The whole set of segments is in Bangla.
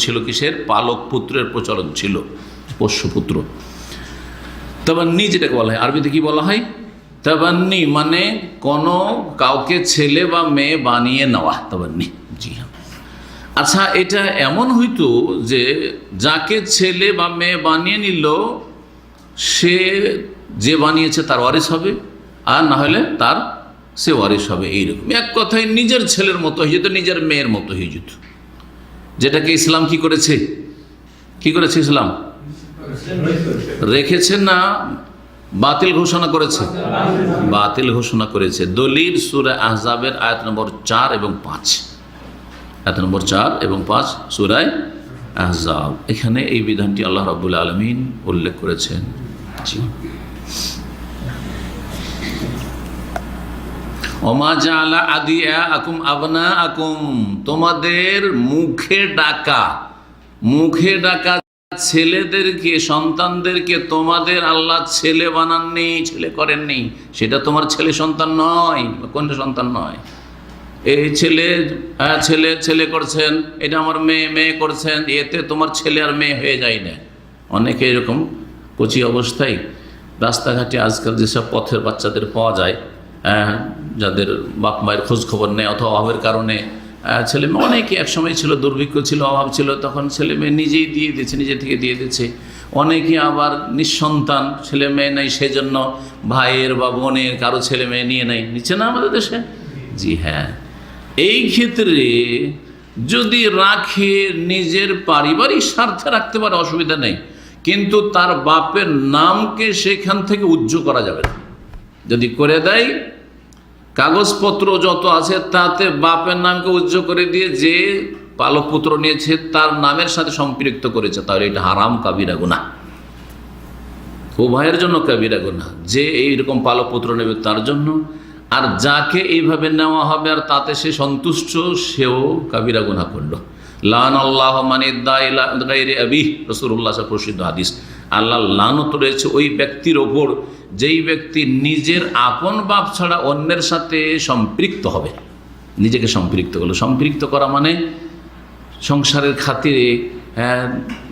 ছিল কিসের? পালক পুত্রের প্রচলন ছিল, পোষ্যপুত্র। তাবান্নি যেটাকে বলা হয়, আরবিতে কি বলা হয়? তাবান্নি মানে কোনো কাউকে ছেলে বা মেয়ে বানিয়ে নেওয়া, তাবান্নি। জি হ্যাঁ। আচ্ছা, এটা এমন হইতো যে যাকে ছেলে বা মেয়ে বানিয়ে নিল সে যে বানিয়েছে তার ওয়ারিস হবে, আর না হলে তার সে ওয়ারিস হবে। এইরকম এক কথায় নিজের ছেলের মতো হয়ে যেত, নিজের মেয়ের মতো হয়ে যেত। যেটাকে ইসলাম কি করেছে? কি করেছে ইসলাম? রেখেছে না বাতিল ঘোষণা করেছে? বাতিল ঘোষণা করেছে। দলিল সূরা আহজাবের আয়াত নম্বর 4 এবং 5, আয়াত নম্বর 4 এবং 5 সূরা আহজাব। এখানে এই বিধানটি আল্লাহ রাব্বুল আলামিন উল্লেখ করেছেন। ওমা জাআলা আদিয়াকুম আবনাআকুম, তোমাদের মুখে ডাকা ছেলেদেরকে, সন্তানদেরকে তোমাদের আল্লাহ ছেলে বানাননি, ছেলে করেননি। সেটা তোমার ছেলে সন্তান নয়, কোন সন্তান নয়। এই ছেলে ছেলে ছেলে করছেন, এটা আমার মেয়ে মেয়ে করছেন, এতে তোমার ছেলে আর মেয়ে হয়ে যায় না। অনেকে এরকম কচি অবস্থায় রাস্তাঘাটে আজকাল যেসব পথের বাচ্চাদের পাওয়া যায়, যাদের বাপ মায়ের খোঁজ খবর নেই অথবা অভাবের কারণে ছেলে মেয়ে, অনেকে একসময় ছিল দুর্ভিক্ষ ছিল, অভাব ছিল, তখন ছেলে মেয়ে নিজেই দিয়ে দিচ্ছে, নিজে থেকে দিয়ে দিচ্ছে। অনেকে আবার নিঃসন্তান, ছেলে মেয়ে নেই, সেজন্য ভাইয়ের বা বোনের কারো ছেলে মেয়ে নিচ্ছে না আমাদের দেশে। জি হ্যাঁ, এই ক্ষেত্রে যদি রাখে নিজের পারিবারিক স্বার্থে রাখতে পারে, অসুবিধা নেই, কিন্তু তার বাপের নামকে সেখান থেকে উজ্জ্বল করা যাবে না। যদি করে দেয়, কাগজপত্র যত আছে তাতে বাপের নামকে উজ্জ্বল করে দিয়ে যে পালক পুত্র নিয়েছে তার নামের সাথে সম্পৃক্ত করেছে, তাহলে এটা হারাম, কাবিরা গুনাহ, উভয়ের জন্য কাবিরা গুনাহ। যে এইরকম পালক পুত্র নেবে তার জন্য, আর যাকে এইভাবে নেওয়া হবে আর তাতে সে সন্তুষ্ট, সেও কাবিরা গুনাহ করলো। লানাল্লাহু মান ইদ্দা ইলা গায়রি আবিহ, রাসূলুল্লাহ প্রসিদ্ধ হাদিস। আল্লাহ লানত রয়েছে ওই ব্যক্তির ওপর যেই ব্যক্তি নিজের আপন বাপ ছাড়া অন্যের সাথে সম্পৃক্ত হবে, নিজেকে সম্পৃক্ত করলো। সম্পৃক্ত করা মানে সংসারের খাতিরে,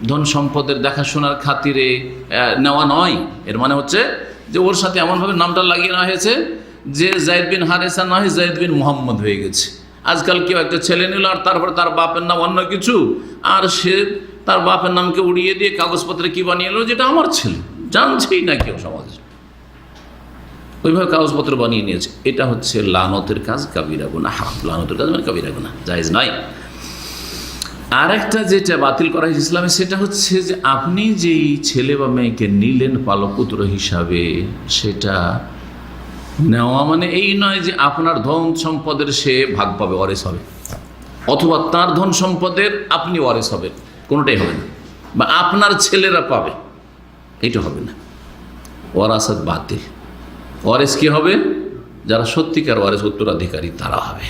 ধন সম্পদের দেখাশোনার খাতিরে নেওয়া নয়। এর মানে হচ্ছে যে ওর সাথে এমনভাবে নামটা লাগিয়ে নেওয়া হয়েছে যে যায়েদ বিন হারেসা নয়, যায়েদ বিন মুহাম্মদ হয়ে গেছে। আজকাল কেউ একটা ছেলে নিল আর তারপরে তার বাপের নাম অন্য কিছু, আর সে তার বাপের নামকে উড়িয়ে দিয়ে কাগজপত্রে কি বানিয়ে এলো, যেটা আমার ছেলে, জানছেই না কেউ সমাজে, ওইভাবে কাগজপত্র বানিয়ে নিয়েছে। এটা হচ্ছে লানতের কাজ, কাবিরা গুনাহ, হারাম। লানতের কাজ মানে কাবিরা গুনাহ, জায়েজ নয়। আর একটা যেটা বাতিল করা হয়েছে ইসলামে, সেটা হচ্ছে যে আপনি যেই ছেলে বা মেয়েকে নিলেন পালক পুত্র হিসাবে, সেটা নেওয়া মানে এই নয় যে আপনার ধন সম্পদের সে ভাগ পাবে, ওয়ারিস হবে, অথবা তার ধন সম্পদের আপনি ওয়ারিস হবেন, কোনোটাই হবে না, বা আপনার ছেলেরা পাবে, এইটা হবে না। ওয়ারাসাত বাতিল। ওয়ারিস কি হবে? যারা সত্যিকার ওয়ারিস, উত্তরাধিকারী, তারা হবে।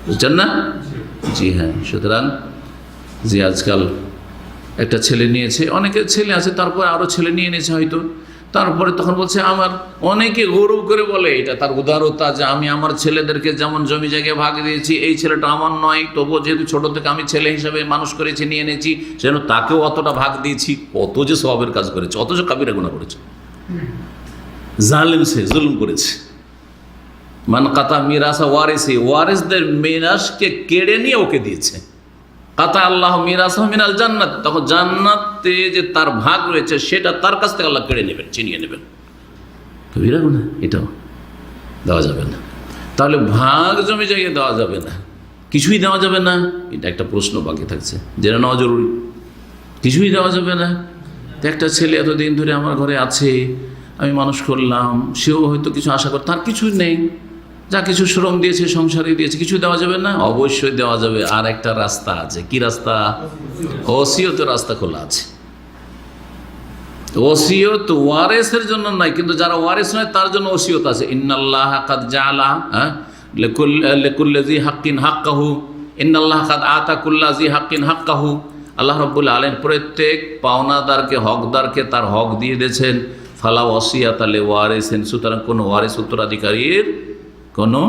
বুঝছেন না? জি হ্যাঁ। সুতরাং যে আজকাল একটা ছেলে নিয়েছে, অনেকের ছেলে আছে, তারপরে আরও ছেলে নিয়ে নিয়েছে হয়তো, তারপরে তখন বলছে আমার, অনেকে গৌরব করে বলে, এটা তার উদারতা যে আমি আমার ছেলেদেরকে যেমন জমি জায়গায় ভাগ দিয়েছি, এই ছেলেটা আমার নয়, তবুও যেহেতু ছোটো থেকে আমি ছেলে হিসাবে মানুষ করেছি, নিয়ে এনেছি, সেজন্য তাকেও অতটা ভাগ দিয়েছি। কত যে সওয়াবের কাজ করেছে, অথচ কাবিরা গুনাহ করেছে, জালেম, সে জুলুম করেছে। মান কাতা মিরাসা ওয়ারিসি, ওয়ারিসদের মিরাসকে কেড়ে নিয়ে ওকে দিয়েছে। কাতা আল্লাহ মিরাসা মিনাল জান্নাত, তখন জান্নাতে যে তার ভাগ রয়েছে সেটা তার কাছ থেকে আল্লাহ কেড়ে নেবেন, ছিনিয়ে নেবেন। কবিরা গুনাহ, এটাও দেওয়া যাবে না। তাহলে ভাগ জমি জায়গায় দেওয়া যাবে না, কিছুই দেওয়া যাবে না, এটা একটা প্রশ্ন বাকি থাকছে, জেনে নেওয়া জরুরি। কিছুই দেওয়া যাবে না। তো একটা ছেলে এতদিন ধরে আমার ঘরে আছে, আমি মানুষ করলাম, সেও হয়তো কিছু আশা করে, তার কিছুই নেই, যা কিছু শ্রম দিয়েছে, সংসারে দিয়েছে, কিছু দেওয়া যাবে না? অবশ্যই দেওয়া যাবে। আর একটা রাস্তা আছে। কি রাস্তা? ওসিয়তের রাস্তা খোলা আছে। ওসিয়ত ওয়ারিসের জন্য নয়, কিন্তু যারা ওয়ারিস নয় তার জন্য ওসিয়ত আছে। ইন্নাল্লাহা কাদ জাআলা লিকুল্লি জি হাক্কিন হাক্কাহু, ইন্নাল্লাহা কাদ আতা কুল্লা জি হাক্কিন হাক্কাহু। আল্লাহ রাব্বুল আলামিন প্রত্যেক পাওনাদারকে, হকদারকে তার হক দিয়ে দিয়েছেন। ফালা ওয়াসিয়াতা লিওয়ারিসিন, সুতরাং কোনো ওয়ারিস, উত্তরাধিকারীর কোনো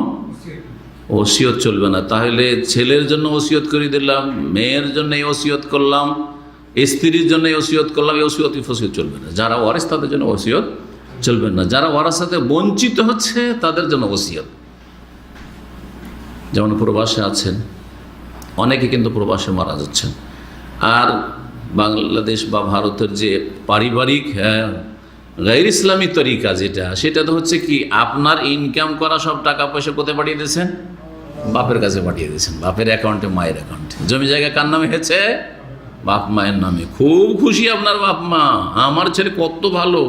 ওসিয়ত চলবে না। তাহলে ছেলের জন্য ওসিয়ত করে দিলাম, মেয়ের জন্য এই ওসিয়ত করলাম, স্ত্রীর জন্য এই ওসিয়ত করলাম, এই ওসিয়ত ফসিয়ত চলবে না। যারা ওয়ারিস তাদের জন্য ওসিয়ত চলবে না। যারা ওয়ারাসাতে বঞ্চিত হচ্ছে তাদের জন্য ওসিয়ত। যেমন প্রবাসে আছেন অনেকে, কিন্তু প্রবাসে মারা যাচ্ছেন। আর বাংলাদেশ বা ভারতের যে পারিবারিক গায়র ইসলামী তরিকা সেটা তো হচ্ছে কি, আপনার ইনকাম করা সব টাকা পয়সা কোথায় পাঠিয়ে দিয়েছেন? বাপের কাছে পাঠিয়ে দিয়েছেন, বাপের অ্যাকাউন্টে, মায়ের অ্যাকাউন্টে। জমি জায়গা কার নামে হয়েছে? বাপ মায়ের নামে। খুব খুশি আপনার বাপ মা, আমার ছেলে কত ভালো,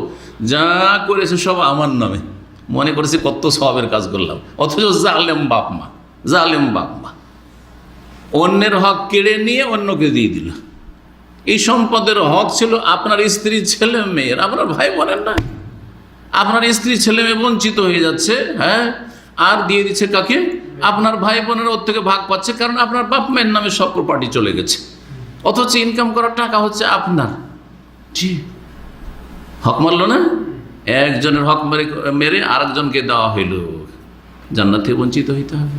যা করেছে সব আমার নামে, মনে করেছে কত সবের কাজ করলাম। অথচ জালেম বাপ মা, জালেম বাপ মা অন্যের হক কেড়ে নিয়ে অন্যকে দিয়ে দিল। এই সম্পদের হক ছিল আপনার স্ত্রী, ছেলে মেয়ের, আপনার ভাই বোনের না। আপনার স্ত্রী ছেলে মেয়ে বঞ্চিত হয়ে যাচ্ছে, হ্যাঁ, আর দিয়ে দিচ্ছে কাকে? আপনার ভাই বোনের ওর থেকে ভাগ পাচ্ছে, কারণ আপনার বাপ মায়ের নামে সব প্রপার্টি চলে গেছে। অথচ ইনকাম করার টাকা হচ্ছে আপনার। জি, হক মারল না, একজনের হক মেরে আরেকজনকে দেওয়া হইল, জান্নাত থেকে বঞ্চিত হইতে হবে।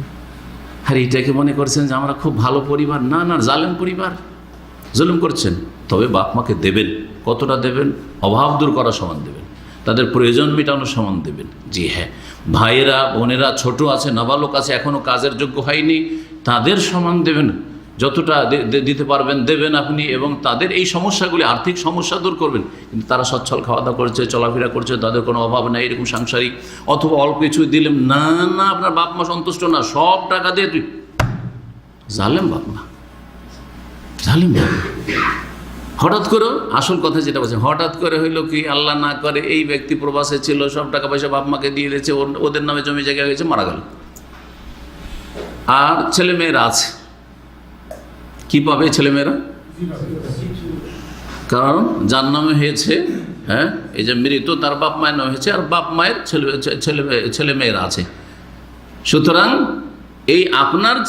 আর এইটাকে মনে করছেন যে আমরা খুব ভালো পরিবার? না না, জালেম পরিবার, জুলুম করছেন। তবে বাপ মাকে দেবেন, কতটা দেবেন? অভাব দূর করা সমান দেবেন, তাদের প্রয়োজন মেটানো সমান দেবেন। জি হ্যাঁ, ভাইয়েরা বোনেরা ছোট আছে, নাবালক আছে, এখনও কাজের যোগ্য হয়নি, তাদের সমান দেবেন, যতটা দিতে পারবেন দেবেন আপনি, এবং তাদের এই সমস্যাগুলি, আর্থিক সমস্যা দূর করবেন। কিন্তু তারা সচ্ছল খাওয়া দাওয়া করছে, চলাফেরা করছে, তাদের কোনো অভাব নেই, এরকম সাংসারিক, অথবা অল্প কিছু দিলেন, না না আপনার বাপ মা সন্তুষ্ট না, সব টাকা দিয়ে তুই, জালেম বাপ মা, জালেম বাপ মা। হঠাৎ করে, আসল কথা যেটা বলছে, হঠাৎ করে হইলো কি, আল্লাহ না করে এই ব্যক্তি প্রবাসে ছিল, সব টাকা পয়সা বাপ মাকে দিয়ে দিয়েছে, ওদের নামে জমি জায়গা হয়েছে, মারা গেল। আর ছেলে মেয়েরা আছে, কি পাবে ছেলেমেয়েরা? কারণ যার নামে হয়েছে, হ্যাঁ, এই যে মৃত, তার বাপ মায়ের নামে হয়েছে, আর বাপ মায়ের ছেলে মেয়েরা আছে। সুতরাং এই আপনার